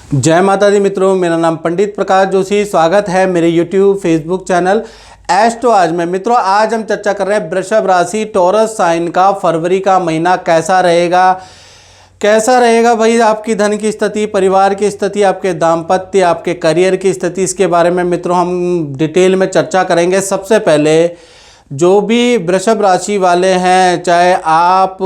जय माता दी मित्रों, मेरा नाम पंडित प्रकाश जोशी। स्वागत है मेरे YouTube फेसबुक चैनल एस्ट्रो आज में। मित्रों, आज हम चर्चा कर रहे हैं वृषभ राशि टॉरस साइन का फरवरी का महीना कैसा रहेगा भाई। आपकी धन की स्थिति, परिवार की स्थिति, आपके दाम्पत्य, आपके करियर की स्थिति, इसके बारे में मित्रों हम डिटेल में चर्चा करेंगे। सबसे पहले जो भी वृषभ राशि वाले हैं, चाहे आप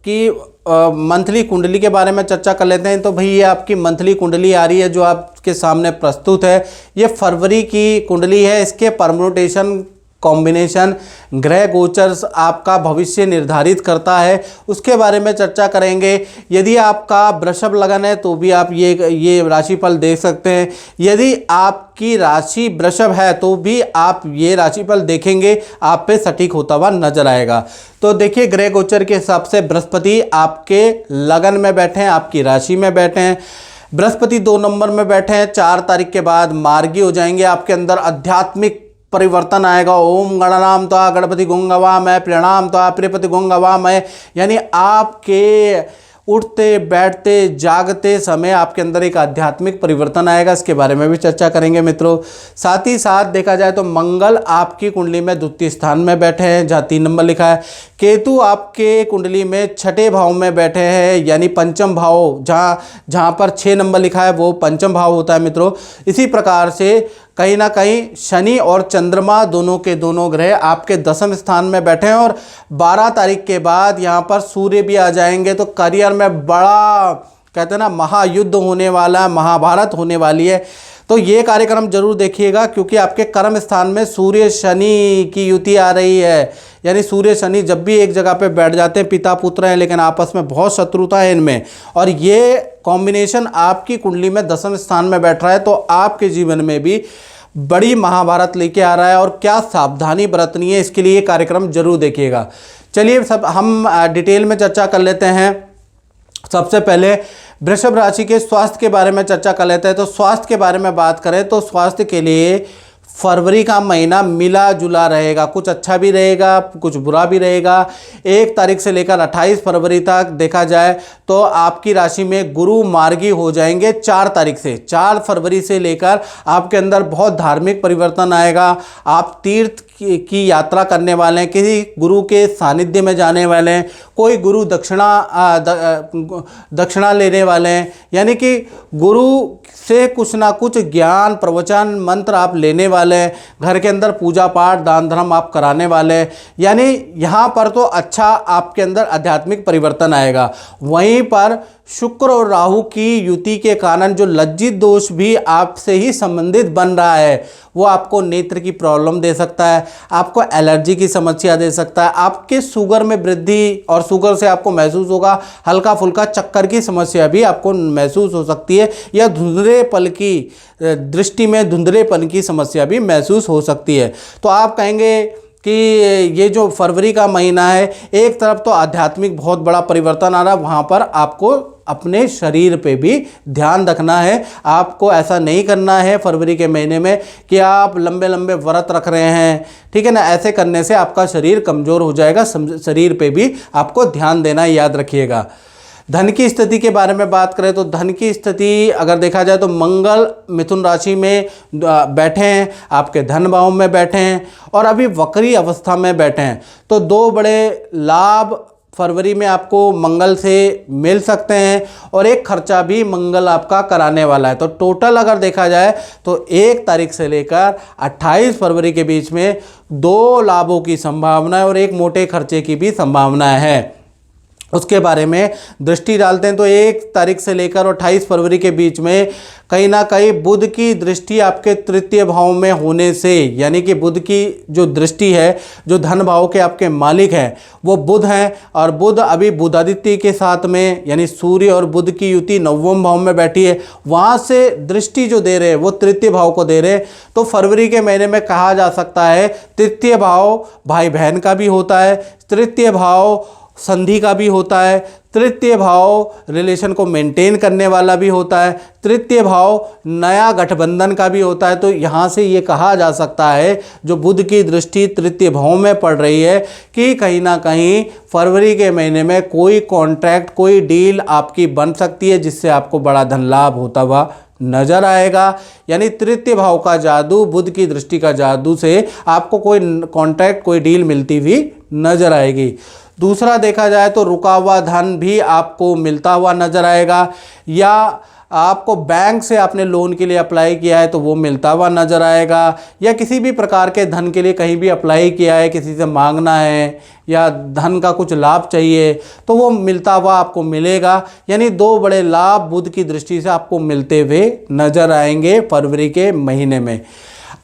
की मंथली कुंडली के बारे में चर्चा कर लेते हैं। तो भाई ये आपकी मंथली कुंडली आ रही है जो आपके सामने प्रस्तुत है। ये फरवरी की कुंडली है। इसके परम्यूटेशन, कॉम्बिनेशन, ग्रह गोचर्स आपका भविष्य निर्धारित करता है, उसके बारे में चर्चा करेंगे। यदि आपका वृषभ लगन है तो भी आप ये राशिफल देख सकते हैं। यदि आपकी राशि वृषभ है तो भी आप ये राशिफल देखेंगे, आप पे सटीक होता हुआ नजर आएगा। तो देखिए, ग्रह गोचर के हिसाब से बृहस्पति आपके लगन में बैठे हैं, आपकी राशि में बैठे हैं। बृहस्पति 2 नंबर में बैठे हैं। 4 तारीख के बाद मार्गी हो जाएंगे। आपके अंदर आध्यात्मिक परिवर्तन आएगा। ओम गणनाम त्वा गणपति गुंगवामय, प्रणाम त्वा प्रियपति गुंगवामय। यानी आपके उठते बैठते जागते समय आपके अंदर एक आध्यात्मिक परिवर्तन आएगा। इसके बारे में भी चर्चा करेंगे मित्रों। साथ ही साथ देखा जाए तो मंगल आपकी कुंडली में द्वितीय स्थान में बैठे हैं, जहाँ 3 नंबर लिखा है। केतु आपके कुंडली में छठे भाव में बैठे हैं, यानी पंचम भाव, जहाँ पर 6 नंबर लिखा है वो पंचम भाव होता है मित्रों। इसी प्रकार से कहीं ना कहीं शनि और चंद्रमा दोनों के दोनों ग्रह आपके 10वें स्थान में बैठे हैं। और 12 तारीख के बाद यहाँ पर सूर्य भी आ जाएंगे। तो करियर में बड़ा, कहते हैं ना, महायुद्ध होने वाला, महाभारत होने वाली है। तो ये कार्यक्रम जरूर देखिएगा, क्योंकि आपके कर्म स्थान में सूर्य शनि की युति आ रही है। यानी सूर्य शनि जब भी एक जगह पे बैठ जाते हैं, पिता पुत्र हैं लेकिन आपस में बहुत शत्रुता है इनमें, और ये कॉम्बिनेशन आपकी कुंडली में 10वें स्थान में बैठ रहा है। तो आपके जीवन में भी बड़ी महाभारत लेके आ रहा है, और क्या सावधानी बरतनी है इसके लिए ये कार्यक्रम जरूर देखिएगा। चलिए सब हम डिटेल में चर्चा कर लेते हैं। सबसे पहले वृषभ राशि के स्वास्थ्य के बारे में चर्चा कर लेते हैं। तो स्वास्थ्य के बारे में बात करें तो स्वास्थ्य के लिए फरवरी का महीना मिला जुला रहेगा। कुछ अच्छा भी रहेगा, कुछ बुरा भी रहेगा। 1 तारीख से लेकर 28 फरवरी तक देखा जाए तो आपकी राशि में गुरु मार्गी हो जाएंगे। 4 तारीख से, 4 फरवरी से लेकर आपके अंदर बहुत धार्मिक परिवर्तन आएगा। आप तीर्थ की यात्रा करने वाले हैं, किसी गुरु के सानिध्य में जाने वाले हैं, कोई गुरु दक्षिणा लेने वाले हैं। यानी कि गुरु से कुछ ना कुछ ज्ञान, प्रवचन, मंत्र आप लेने वाले हैं। घर के अंदर पूजा पाठ, दान धर्म आप कराने वाले हैं। यानी यहाँ पर तो अच्छा आपके अंदर आध्यात्मिक परिवर्तन आएगा। वहीं पर शुक्र और राहु की युति के कारण जो लज्जित दोष भी आपसे ही संबंधित बन रहा है, वो आपको नेत्र की प्रॉब्लम दे सकता है, आपको एलर्जी की समस्या दे सकता है, आपके शुगर में वृद्धि, और शुगर से आपको महसूस होगा हल्का फुल्का चक्कर की समस्या भी आपको महसूस हो सकती है, या धुंधलेपन की दृष्टि में धुंधलेपन की समस्या भी महसूस हो सकती है। तो आप कहेंगे कि ये जो फरवरी का महीना है, एक तरफ तो आध्यात्मिक बहुत बड़ा परिवर्तन आ रहा है, वहाँ पर आपको अपने शरीर पे भी ध्यान रखना है। आपको ऐसा नहीं करना है फरवरी के महीने में कि आप लंबे लंबे व्रत रख रहे हैं, ठीक है ना। ऐसे करने से आपका शरीर कमज़ोर हो जाएगा। शरीर पे भी आपको ध्यान देना, याद रखिएगा। धन की स्थिति के बारे में बात करें तो धन की स्थिति अगर देखा जाए तो मंगल मिथुन राशि में बैठे हैं, आपके धन भाव में बैठे हैं, और अभी वक्री अवस्था में बैठे हैं। तो 2 बड़े लाभ फरवरी में आपको मंगल से मिल सकते हैं, और एक खर्चा भी मंगल आपका कराने वाला है। तो टोटल अगर देखा जाए तो 1 तारीख से लेकर 28 फरवरी के बीच में 2 लाभों की संभावना है, और एक मोटे खर्चे की भी संभावना है। उसके बारे में दृष्टि डालते हैं तो 1 तारीख से लेकर 28 फरवरी के बीच में कहीं ना कहीं बुध की दृष्टि आपके तृतीय भाव में होने से, यानी कि बुध की जो दृष्टि है, जो धन भाव के आपके मालिक हैं वो बुध हैं, और बुध अभी बुधादित्य के साथ में, यानी सूर्य और बुध की युति 9वें भाव में बैठी है, वहाँ से दृष्टि जो दे रहे हैं वो तृतीय भाव को दे रहे हैं। तो फरवरी के महीने में कहा जा सकता है तृतीय भाव भाई बहन का भी होता है, तृतीय भाव संधि का भी होता है। तृतीय भाव रिलेशन को मेंटेन करने वाला भी होता है, तृतीय भाव नया गठबंधन का भी होता है। तो यहाँ से ये कहा जा सकता है जो बुध की दृष्टि तृतीय भाव में पड़ रही है कि कहीं ना कहीं फरवरी के महीने में कोई कॉन्ट्रैक्ट, कोई डील आपकी बन सकती है जिससे आपको बड़ा धन लाभ होता हुआ नजर आएगा। यानी तृतीय भाव का जादू, बुध की दृष्टि का जादू से आपको कोई कॉन्ट्रैक्ट, कोई डील मिलती हुई नजर आएगी। दूसरा देखा जाए तो रुका हुआ धन भी आपको मिलता हुआ नजर आएगा, या आपको बैंक से आपने लोन के लिए अप्लाई किया है तो वो मिलता हुआ नजर आएगा, या किसी भी प्रकार के धन के लिए कहीं भी अप्लाई किया है, किसी से मांगना है या धन का कुछ लाभ चाहिए तो वो मिलता हुआ आपको मिलेगा। यानी दो बड़े लाभ बुध की दृष्टि से आपको मिलते हुए नजर आएंगे फरवरी के महीने में।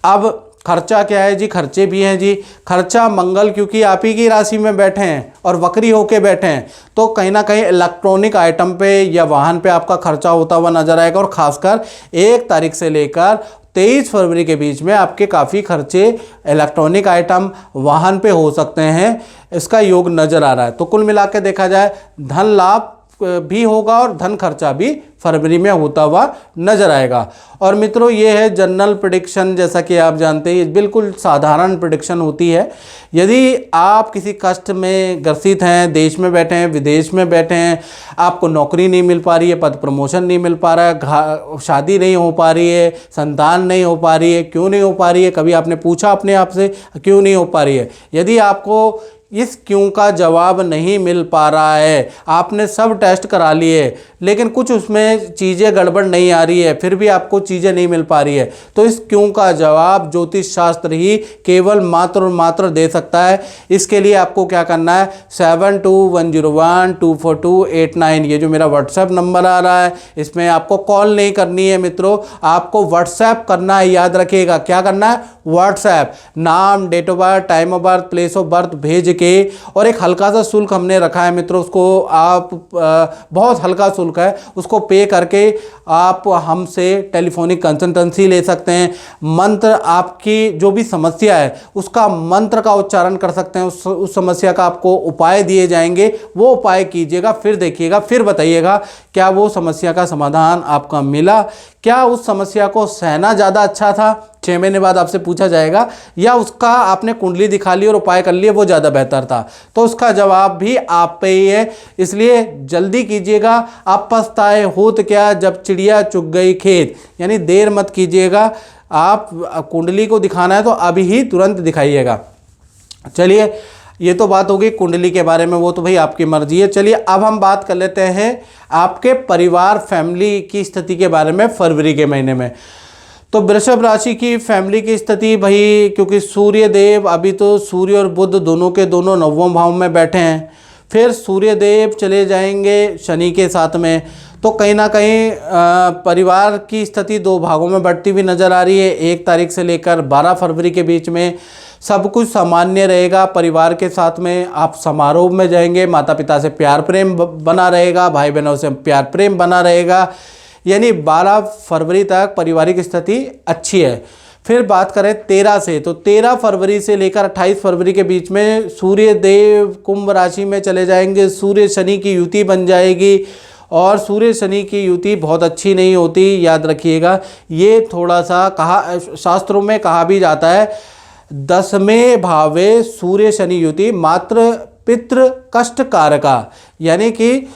अब खर्चा क्या है जी? खर्चे भी हैं जी। खर्चा मंगल क्योंकि आप ही की राशि में बैठे हैं और वक्री होके बैठे हैं तो कहीं ना कहीं इलेक्ट्रॉनिक आइटम पे या वाहन पे आपका खर्चा होता हुआ नजर आएगा। और खासकर 1 तारीख से लेकर 23 फरवरी के बीच में आपके काफ़ी खर्चे इलेक्ट्रॉनिक आइटम, वाहन पे हो सकते हैं, इसका योग नज़र आ रहा है। तो कुल मिला के देखा जाए धन लाभ भी होगा और धन खर्चा भी फरवरी में होता हुआ नजर आएगा। और मित्रों ये है जनरल प्रेडिक्शन, जैसा कि आप जानते हैं ये बिल्कुल साधारण प्रेडिक्शन होती है। यदि आप किसी कष्ट में ग्रसित हैं, देश में बैठे हैं, विदेश में बैठे हैं, आपको नौकरी नहीं मिल पा रही है, पद प्रमोशन नहीं मिल पा रहा है, शादी नहीं हो पा रही है, संतान नहीं हो पा रही है, क्यों नहीं हो पा रही है? कभी आपने पूछा अपने आप से क्यों नहीं हो पा रही है? यदि आपको इस क्यों का जवाब नहीं मिल पा रहा है, आपने सब टेस्ट करा लिए लेकिन कुछ उसमें चीज़ें गड़बड़ नहीं आ रही है, फिर भी आपको चीज़ें नहीं मिल पा रही है, तो इस क्यों का जवाब ज्योतिष शास्त्र ही केवल मात्र और मात्र दे सकता है। इसके लिए आपको क्या करना है, 7210124289 ये जो मेरा व्हाट्सएप नंबर आ रहा है इसमें आपको कॉल नहीं करनी है मित्रों, आपको व्हाट्सएप करना है। याद रखिएगा क्या करना है, व्हाट्सएप, नाम, date of birth, time of birth, place of birth भेज के, और एक हल्का सा शुल्क हमने रखा है मित्रों, उसको आप बहुत हल्का शुल्क है, उसको पे करके आप हमसे टेलीफोनिक कंसल्टेंसी ले सकते हैं। मंत्र, आपकी जो भी समस्या है उसका मंत्र का उच्चारण कर सकते हैं, उस समस्या का आपको उपाय दिए जाएंगे, वो उपाय कीजिएगा, फिर देखिएगा, फिर बताइएगा क्या वो समस्या का समाधान आपका मिला, क्या उस समस्या को सहना ज़्यादा अच्छा था, 6 महीने बाद आपसे पूछा जाएगा, या उसका आपने कुंडली दिखा ली और उपाय कर लिए वो ज़्यादा बेहतर था। तो उसका जवाब भी आप पे ही है, इसलिए जल्दी कीजिएगा। आप पछताए होत क्या जब चिड़िया चुग गई खेत, यानी देर मत कीजिएगा। आप कुंडली को दिखाना है तो अभी ही तुरंत दिखाइएगा। चलिए ये तो बात होगी कुंडली के बारे में, वो तो भाई आपकी मर्जी है। चलिए अब हम बात कर लेते हैं आपके परिवार, फैमिली की स्थिति के बारे में फरवरी के महीने में। तो वृषभ राशि की फैमिली की स्थिति भाई, क्योंकि सूर्य देव अभी तो सूर्य और बुध दोनों के दोनों 9वें भाव में बैठे हैं, फिर सूर्य देव चले जाएंगे शनि के साथ में, तो कहीं ना कहीं परिवार की स्थिति 2 भागों में बढ़ती हुई नज़र आ रही है। 1 तारीख से लेकर 12 फरवरी के बीच में सब कुछ सामान्य रहेगा। परिवार के साथ में आप समारोह में जाएंगे, माता पिता से प्यार प्रेम बना रहेगा, भाई बहनों से प्यार प्रेम बना रहेगा, यानी 12 फरवरी तक पारिवारिक स्थिति अच्छी है। फिर बात करें 13 से, तो 13 फरवरी से लेकर 28 फरवरी के बीच में सूर्य देव कुंभ राशि में चले जाएंगे, सूर्य शनि की युति बन जाएगी, और सूर्य शनि की युति बहुत अच्छी नहीं होती, याद रखिएगा। ये थोड़ा सा शास्त्रों में कहा भी जाता है 10वें भावे सूर्य शनि युति मात्र पितृ कष्ट कारका, यानी कि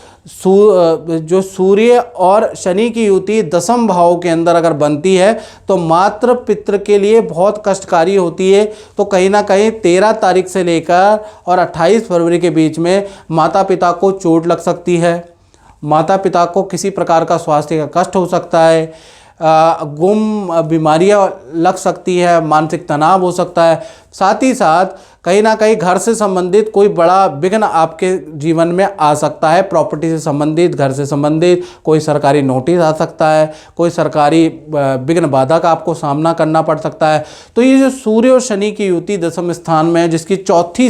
जो सूर्य और शनि की युति 10वें भाव के अंदर अगर बनती है तो मात्र पितृ के लिए बहुत कष्टकारी होती है। तो कहीं ना कहीं 13 तारीख से लेकर और 28 फरवरी के बीच में माता पिता को चोट लग सकती है, माता पिता को किसी प्रकार का स्वास्थ्य का कष्ट हो सकता है, गुम बीमारियां लग सकती है, मानसिक तनाव हो सकता है, साथ ही साथ कहीं ना कहीं घर से संबंधित कोई बड़ा विघ्न आपके जीवन में आ सकता है, प्रॉपर्टी से संबंधित, घर से संबंधित कोई सरकारी नोटिस आ सकता है, कोई सरकारी विघ्न बाधा का आपको सामना करना पड़ सकता है। तो ये जो सूर्य और शनि की युति 10वें स्थान में है, जिसकी चौथी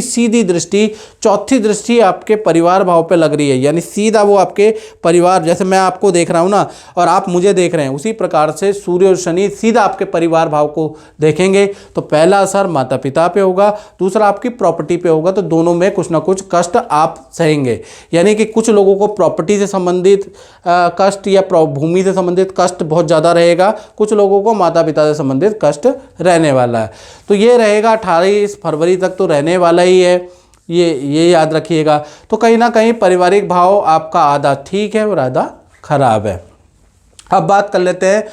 दृष्टि आपके परिवार भाव पे लग रही है, यानी सीधा वो आपके परिवार, जैसे मैं आपको देख रहा हूँ ना और आप मुझे देख रहे हैं, उसी प्रकार से सूर्य और शनि सीधा आपके परिवार भाव को देखेंगे। तो पहला असर माता पिता पिता पे होगा, दूसरा आपकी प्रॉपर्टी पे होगा। तो दोनों में कुछ ना कुछ कष्ट आप सहेंगे। यानी कि कुछ लोगों को प्रॉपर्टी से संबंधित कष्ट या भूमि से संबंधित कष्ट बहुत ज़्यादा रहेगा, कुछ लोगों को माता पिता से संबंधित कष्ट रहने वाला है। तो ये रहेगा 28 फरवरी तक तो रहने वाला ही है, ये याद रखिएगा। तो कहीं ना कहीं पारिवारिक भाव आपका आधा ठीक है और आधा खराब है। अब बात कर लेते हैं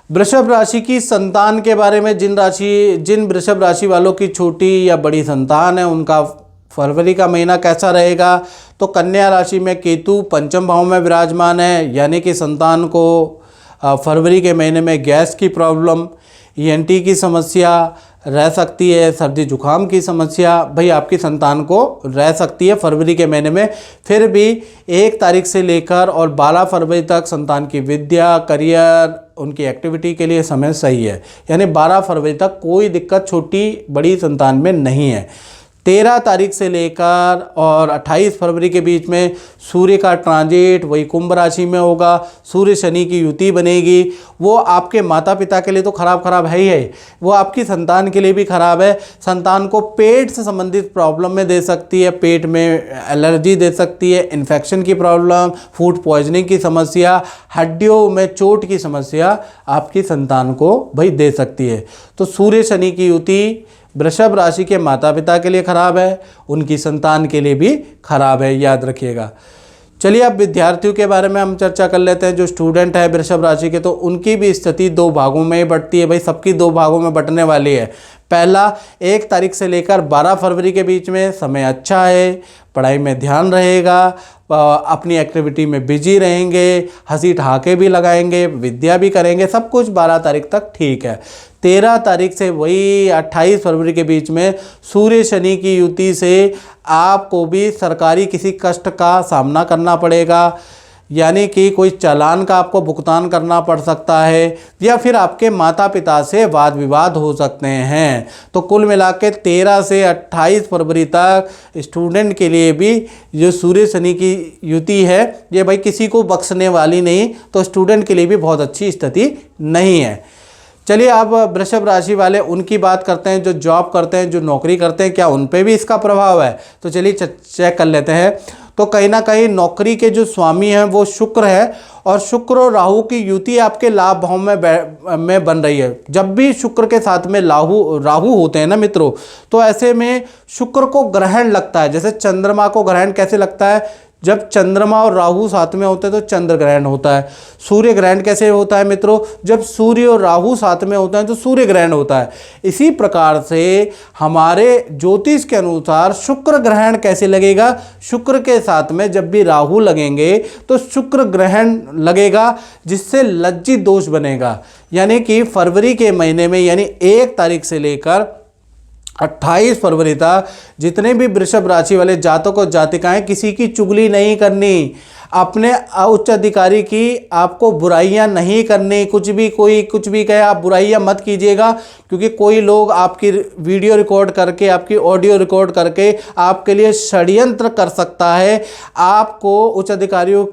वृषभ राशि की संतान के बारे में। जिन वृषभ राशि वालों की छोटी या बड़ी संतान है उनका फरवरी का महीना कैसा रहेगा। तो कन्या राशि में केतु पंचम भाव में विराजमान है, यानी कि संतान को फरवरी के महीने में गैस की प्रॉब्लम, ENT की समस्या रह सकती है, सर्दी जुकाम की समस्या भाई आपकी संतान को रह सकती है फरवरी के महीने में। फिर भी 1 तारीख से लेकर और 12 फरवरी तक संतान की विद्या, करियर, उनकी एक्टिविटी के लिए समय सही है। यानी 12 फरवरी तक कोई दिक्कत छोटी बड़ी संतान में नहीं है। 13 तारीख से लेकर और 28 फरवरी के बीच में सूर्य का ट्रांजिट वही कुंभ राशि में होगा, सूर्य शनि की युति बनेगी। वो आपके माता पिता के लिए तो खराब है ही है, वो आपकी संतान के लिए भी खराब है। संतान को पेट से संबंधित प्रॉब्लम में दे सकती है, पेट में एलर्जी दे सकती है, इन्फेक्शन की प्रॉब्लम, फूड पॉइजनिंग की समस्या, हड्डियों में चोट की समस्या आपकी संतान को भाई दे सकती है। तो सूर्य शनि की युति वृषभ राशि के माता पिता के लिए खराब है, उनकी संतान के लिए भी खराब है, याद रखिएगा। चलिए अब विद्यार्थियों के बारे में हम चर्चा कर लेते हैं। जो स्टूडेंट है वृषभ राशि के, तो उनकी भी स्थिति 2 भागों में ही बंटती है। भाई सबकी 2 भागों में बंटने वाली है। पहला 1 तारीख से लेकर 12 फरवरी के बीच में समय अच्छा है, पढ़ाई में ध्यान रहेगा, अपनी एक्टिविटी में बिजी रहेंगे, हंसी ठहाके भी लगाएंगे, विद्या भी करेंगे, सब कुछ 12 तारीख तक ठीक है। 13 तारीख से वही 28 फरवरी के बीच में सूर्य शनि की युति से आपको भी सरकारी किसी कष्ट का सामना करना पड़ेगा, यानी कि कोई चालान का आपको भुगतान करना पड़ सकता है, या फिर आपके माता पिता से वाद विवाद हो सकते हैं। तो कुल मिला के 13 से 28 फरवरी तक स्टूडेंट के लिए भी जो सूर्य शनि की युति है ये भाई किसी को बख्शने वाली नहीं, तो स्टूडेंट के लिए भी बहुत अच्छी स्थिति नहीं है। चलिए अब वृषभ राशि वाले उनकी बात करते हैं, जो जॉब करते हैं, जो नौकरी करते हैं, क्या उन पे भी इसका प्रभाव है। तो चलिए चेक कर लेते हैं। तो कहीं ना कहीं नौकरी के जो स्वामी हैं वो शुक्र है, और शुक्र और राहु की युति आपके लाभ भाव में बन रही है। जब भी शुक्र के साथ में राहु होते हैं ना मित्रों, तो ऐसे में शुक्र को ग्रहण लगता है। जैसे चंद्रमा को ग्रहण कैसे लगता है, जब चंद्रमा और राहु साथ में होते हैं तो चंद्र ग्रहण होता है। सूर्य ग्रहण कैसे होता है मित्रों, जब सूर्य और राहु साथ में होते हैं तो सूर्य ग्रहण होता है। इसी प्रकार से हमारे ज्योतिष के अनुसार शुक्र ग्रहण कैसे लगेगा, शुक्र के साथ में जब भी राहु लगेंगे तो शुक्र ग्रहण लगेगा, जिससे लज्जित दोष बनेगा। यानी कि फरवरी के महीने में, यानी 1 तारीख से लेकर 28 फरवरी तक जितने भी वृषभ राशि वाले जातक और जातिकाएं, किसी की चुगली नहीं करनी, अपने उच्च अधिकारी की आपको बुराइयां नहीं करनी। कोई कुछ भी कहे आप बुराइयां मत कीजिएगा, क्योंकि कोई लोग आपकी वीडियो रिकॉर्ड करके, आपकी ऑडियो रिकॉर्ड करके आपके लिए षड्यंत्र कर सकता है, आपको उच्च अधिकारियों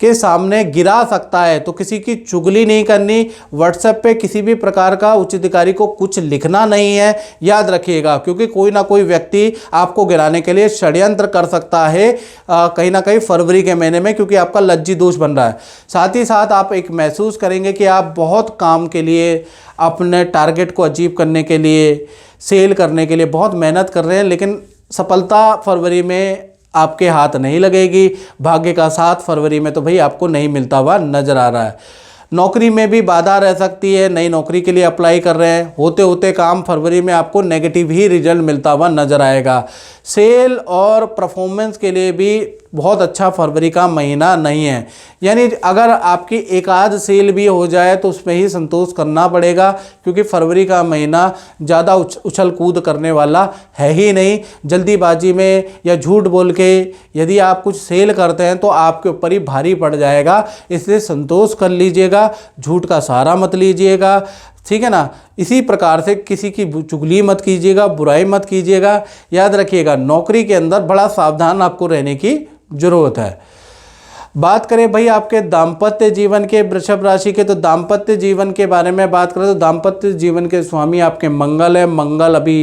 के सामने गिरा सकता है। तो किसी की चुगली नहीं करनी, व्हाट्सएप पे किसी भी प्रकार का उच्च अधिकारी को कुछ लिखना नहीं है, याद रखिएगा, क्योंकि कोई ना कोई व्यक्ति आपको गिराने के लिए षड्यंत्र कर सकता है कहीं ना कहीं फरवरी के महीने में, क्योंकि आपका लज्जी दोष बन रहा है। साथ ही साथ आप एक महसूस करेंगे कि आप बहुत काम के लिए, अपने टारगेट को अचीव करने के लिए, सेल करने के लिए बहुत मेहनत कर रहे हैं, लेकिन सफलता फरवरी में आपके हाथ नहीं लगेगी। भाग्य का साथ फरवरी में तो भाई आपको नहीं मिलता हुआ नजर आ रहा है। नौकरी में भी बाधा रह सकती है, नई नौकरी के लिए अप्लाई कर रहे हैं, होते होते काम फरवरी में आपको नेगेटिव ही रिजल्ट मिलता हुआ नजर आएगा। सेल और परफॉर्मेंस के लिए भी बहुत अच्छा फरवरी का महीना नहीं है। यानी अगर आपकी एक आध सेल भी हो जाए तो उसमें ही संतोष करना पड़ेगा, क्योंकि फरवरी का महीना ज़्यादा उछल कूद करने वाला है ही नहीं। जल्दीबाजी में या झूठ बोल के यदि आप कुछ सेल करते हैं तो आपके ऊपर ही भारी पड़ जाएगा, इसलिए संतोष कर लीजिएगा, झूठ का सहारा मत लीजिएगा, ठीक है ना। इसी प्रकार से किसी की चुगली मत कीजिएगा, बुराई मत कीजिएगा। याद रखिएगा, नौकरी के अंदर बड़ा सावधान आपको रहने की ज़रूरत है। बात करें भाई आपके दाम्पत्य जीवन के वृषभ राशि के, तो दाम्पत्य जीवन के बारे में बात करें तो दाम्पत्य जीवन के स्वामी आपके मंगल है। मंगल अभी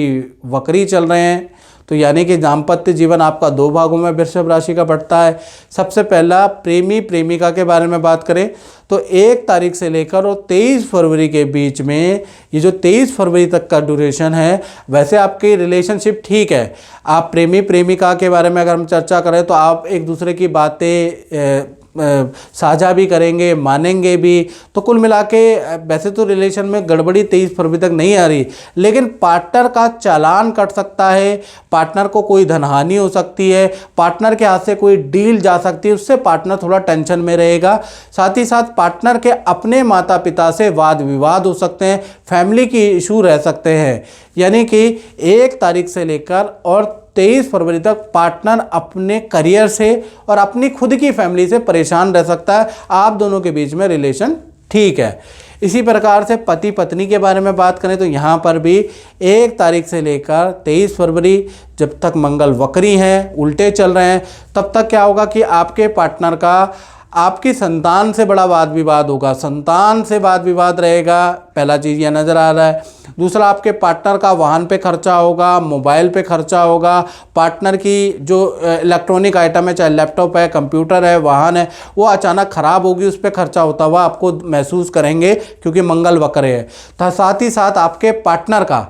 वक्री चल रहे हैं, तो यानी कि दाम्पत्य जीवन आपका 2 भागों में वृषभ राशि का बढ़ता है। सबसे पहला प्रेमी प्रेमिका के बारे में बात करें तो 1 तारीख से लेकर और 23 फरवरी के बीच में, ये जो 23 फरवरी तक का ड्यूरेशन है, वैसे आपकी रिलेशनशिप ठीक है। आप प्रेमी प्रेमिका के बारे में अगर हम चर्चा करें तो आप एक दूसरे की बातें साझा भी करेंगे, मानेंगे भी, तो कुल मिला के वैसे तो रिलेशन में गड़बड़ी 23 फरवरी तक नहीं आ रही, लेकिन पार्टनर का चालान कट सकता है, पार्टनर को कोई धनहानि हो सकती है, पार्टनर के हाथ से कोई डील जा सकती है, उससे पार्टनर थोड़ा टेंशन में रहेगा। साथ ही साथ पार्टनर के अपने माता पिता से वाद विवाद हो सकते हैं, फैमिली की इशू रह सकते हैं। यानी कि 1 तारीख से लेकर और 23 फरवरी तक पार्टनर अपने करियर से और अपनी खुद की फैमिली से परेशान रह सकता है। आप दोनों के बीच में रिलेशन ठीक है। इसी प्रकार से पति पत्नी के बारे में बात करें तो यहाँ पर भी 1 तारीख से लेकर 23 फरवरी, जब तक मंगल वक्री हैं, उल्टे चल रहे हैं, तब तक क्या होगा कि आपके पार्टनर का आपकी संतान से बड़ा वाद विवाद होगा, संतान से वाद विवाद रहेगा। पहला चीज़ यह नज़र आ रहा है। दूसरा, आपके पार्टनर का वाहन पे खर्चा होगा, मोबाइल पे खर्चा होगा, पार्टनर की जो इलेक्ट्रॉनिक आइटम है, चाहे लैपटॉप है, कंप्यूटर है, वाहन है, वो अचानक ख़राब होगी, उस पर खर्चा होता हुआ आपको महसूस करेंगे क्योंकि मंगल वक्र है। तो साथ ही साथ आपके पार्टनर का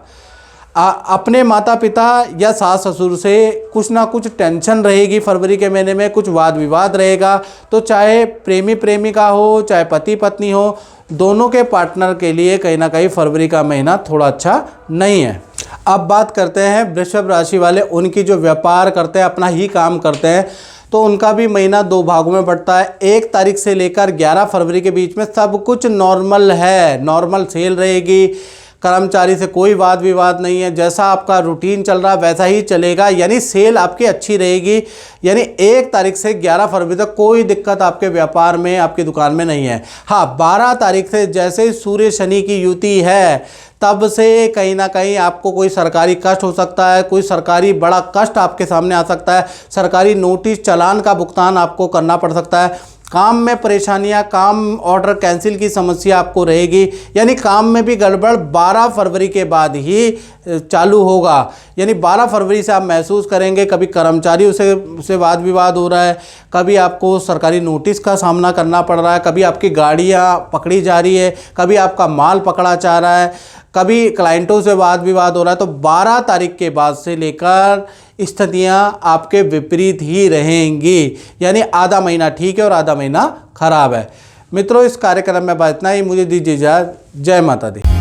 अपने माता पिता या सास ससुर से कुछ ना कुछ टेंशन रहेगी फरवरी के महीने में, कुछ वाद विवाद रहेगा। तो चाहे प्रेमी प्रेमिका हो, चाहे पति पत्नी हो, दोनों के पार्टनर के लिए कहीं ना कहीं फरवरी का महीना थोड़ा अच्छा नहीं है। अब बात करते हैं वृषभ राशि वाले, उनकी जो व्यापार करते हैं, अपना ही काम करते हैं, तो उनका भी महीना 2 भागों में बढ़ता है। 1 तारीख से लेकर 11 फरवरी के बीच में सब कुछ नॉर्मल है, नॉर्मल सेल रहेगी, कर्मचारी से कोई वाद विवाद नहीं है, जैसा आपका रूटीन चल रहा वैसा ही चलेगा, यानी सेल आपकी अच्छी रहेगी। यानी 1 तारीख से 11 फरवरी तक कोई दिक्कत आपके व्यापार में, आपकी दुकान में नहीं है। हाँ, 12 तारीख से जैसे ही सूर्य शनि की युति है, तब से कहीं ना कहीं आपको कोई सरकारी कष्ट हो सकता है, कोई सरकारी बड़ा कष्ट आपके सामने आ सकता है, सरकारी नोटिस चालान का भुगतान आपको करना पड़ सकता है, काम में परेशानियां, काम ऑर्डर कैंसिल की समस्या आपको रहेगी। यानी काम में भी गड़बड़ 12 फरवरी के बाद ही चालू होगा। यानी 12 फरवरी से आप महसूस करेंगे कभी कर्मचारी उसे वाद विवाद हो रहा है, कभी आपको सरकारी नोटिस का सामना करना पड़ रहा है, कभी आपकी गाड़ियां पकड़ी जा रही है, कभी आपका माल पकड़ा जा रहा है, कभी क्लाइंटों से वाद विवाद हो रहा है। तो 12 तारीख के बाद से लेकर स्थितियां आपके विपरीत ही रहेंगी। यानी आधा महीना ठीक है और आधा महीना खराब है। मित्रों, इस कार्यक्रम में बात इतना ही। मुझे दीजिए इजाज़त। जय माता दी।